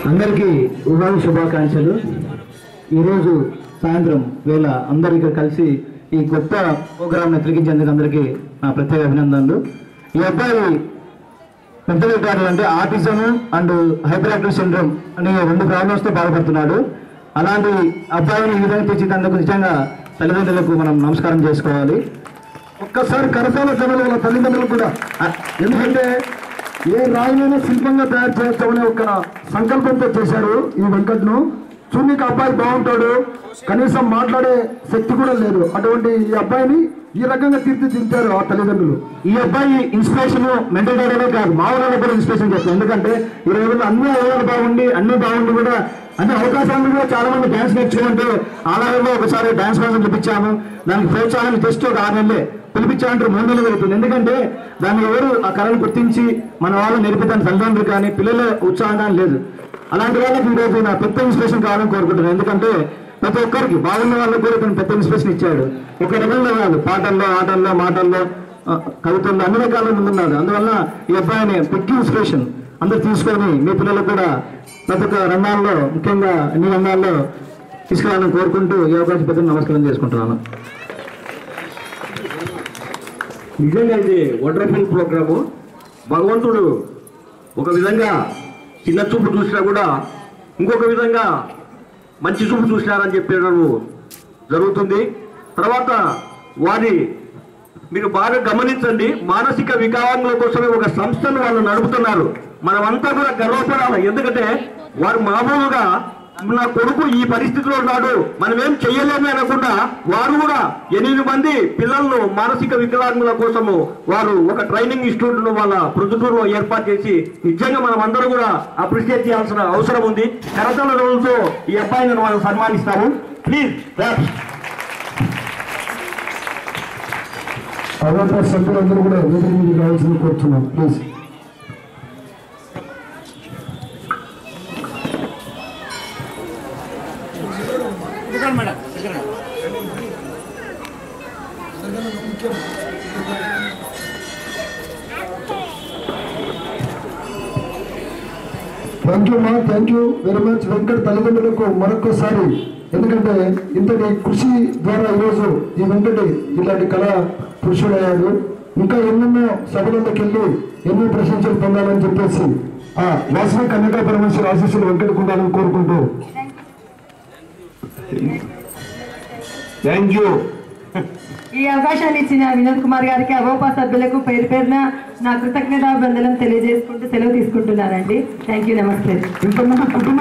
అందరికీ ఉగాది శుభాకాంక్షలు. ఈరోజు సాయంత్రం వేళ అందరూ ఇక్కడ కలిసి ఈ గొప్ప ప్రోగ్రాంను తిరిగించేందుకు అందరికీ నా ప్రత్యేక అభినందనలు. ఈ అబ్బాయి పెద్దలు అంటే autism and hyper active syndrome అనే 2 ప్రాబ్లమ్స్తో బాధపడుతున్నాడు. అలాంటి అబ్బాయిని ఈ విధంగా తెచ్చినందుకు నిజంగా తల్లిదండ్రులకు మనం నమస్కారం చేసుకోవాలి. ఒక్కసారి కరతాల జనాల వాళ్ళ తల్లిదండ్రులు కూడా, ఎందుకంటే ఏ రాయినైనా శిల్పంగా తయారు చేస్తామనే ఒక సంకల్పంతో చేశారు ఈ వెంకట్ను. చూడడానికి అబ్బాయి బాగుంటాడు, కనీసం మాట్లాడే శక్తి కూడా లేదు. అటువంటి ఈ అబ్బాయిని ఈ రకంగా తీర్చిదిద్దారు ఆ తల్లిదండ్రులు. ఈ అబ్బాయి ఇన్స్పిరేషన్ మెంటల్ డాడీనే కాదు, మా ఊళ్ళో కూడా ఇన్స్పిరేషన్ చేస్తాం. ఎందుకంటే ఈ రోజుల్లో అన్ని అవగాహన బాగుండి అన్ని బాగుండి కూడా అన్ని అవకాశాలు కూడా చాలా మంది డ్యాన్స్ నేర్చుకుంటూ ఆలయంలో ఒకసారి డ్యాన్స్ క్లాసులు పిలిపించాము. దానికి ప్రోత్సాహాన్ని జస్ట్ ఒక 6 నెలలే పిలిపించాలంటే 3 నెలలు జరుగుతుంది. ఎందుకంటే దాన్ని ఎవరు ఆ కళను గుర్తించి మన వాళ్ళు నేర్పుతాను తల్లిదండ్రులు కానీ పిల్లల ఉత్సాహం కానీ లేదు. అలాంటి వాళ్ళకి ఈరోజు నా పెద్ద ఇన్స్పిరేషన్ కావాలని కోరుకుంటున్నాను. ఎందుకంటే ప్రతి ఒక్కరికి బాగున్న వాళ్ళకి కూడా తను పెద్ద ఇన్స్పిరేషన్ ఇచ్చాడు. ఒక రకంగా కాదు, పాటల్లో, ఆటల్లో, మాటల్లో, కవితల్లో అన్ని రకాల ముందున్నాడు. అందువల్ల ఈ అబ్బాయిని పెద్ద ఇన్స్పిరేషన్ అందరు తీసుకొని మీ పిల్లలకు కూడా ప్రతి ఒక్క రంగాల్లో, ముఖ్యంగా అన్ని రంగాల్లో తీసుకురావాలని కోరుకుంటూ ఈ అవకాశం పెద్ద నమస్కారం చేసుకుంటున్నాను. నిజంగా ఇది వండర్ఫుల్ ప్రోగ్రాము. భగవంతుడు ఒక విధంగా చిన్న చూపు చూసినా కూడా ఇంకొక విధంగా మంచి చూపు చూసినారని చెప్పడం జరుగుతుంది. తర్వాత వారి మీరు బాగా గమనించండి, మానసిక వికలాంగుల కోసమే ఒక సంస్థను వాళ్ళు నడుపుతున్నారు. మనమంతా కూడా గర్వపడాలి. ఎందుకంటే వారు మామూలుగా నా కొడుకు ఈ పరిస్థితిలో ఉన్నాడు, మనమేం చెయ్యలేమే అనకుండా వారు కూడా 8 మంది పిల్లలను మానసిక వికలాంగుల కోసము వారు ఒక ట్రైనింగ్ ఇన్స్టిట్యూట్ వాళ్ళ ప్రొద్దుటూరులో ఏర్పాటు చేసి నిజంగా మనం అందరూ కూడా అప్రిషియేట్ చేయాల్సిన అవసరం ఉంది. కరతల రోజుతో ఈ అబ్బాయిని మనం సన్మానిస్తాము. ప్లీజ్ అవకాశ సభ్యులందరూ కూడా వేదిక మీద రావాల్సింది కోరుతున్నాం. ప్లీజ్. థ్యాంక్ యూ మా, thank you very much Venkat తల్లిదండ్రులకు మరొకసారి. ఎందుకంటే ఇంతటి కృషి ద్వారా ఈరోజు ఈ వెంకట్ ఇలాంటి కళా పురుషుడయ్యాడు. ఇంకా ఎన్నెన్నో సభలలోకి వెళ్ళి ఎన్నో ప్రశంసలు పొందాలని చెప్పేసి ఆ వాసవి కన్యకా పరమేశ్వర ఆశీస్సులు వెంకటకు ఉండాలని కోరుకుంటూ థ్యాంక్ యూ. ఈ అవకాశాన్ని ఇచ్చిన వినోద్ కుమార్ గారికి, అవోపా సభ్యులకు పేరు పేరున నా కృతజ్ఞతాభివందనం తెలియజేసుకుంటూ సెలవు తీసుకుంటున్నానండి. థ్యాంక్ యూ, నమస్తే. ఇంతకుముందు కుటుంబ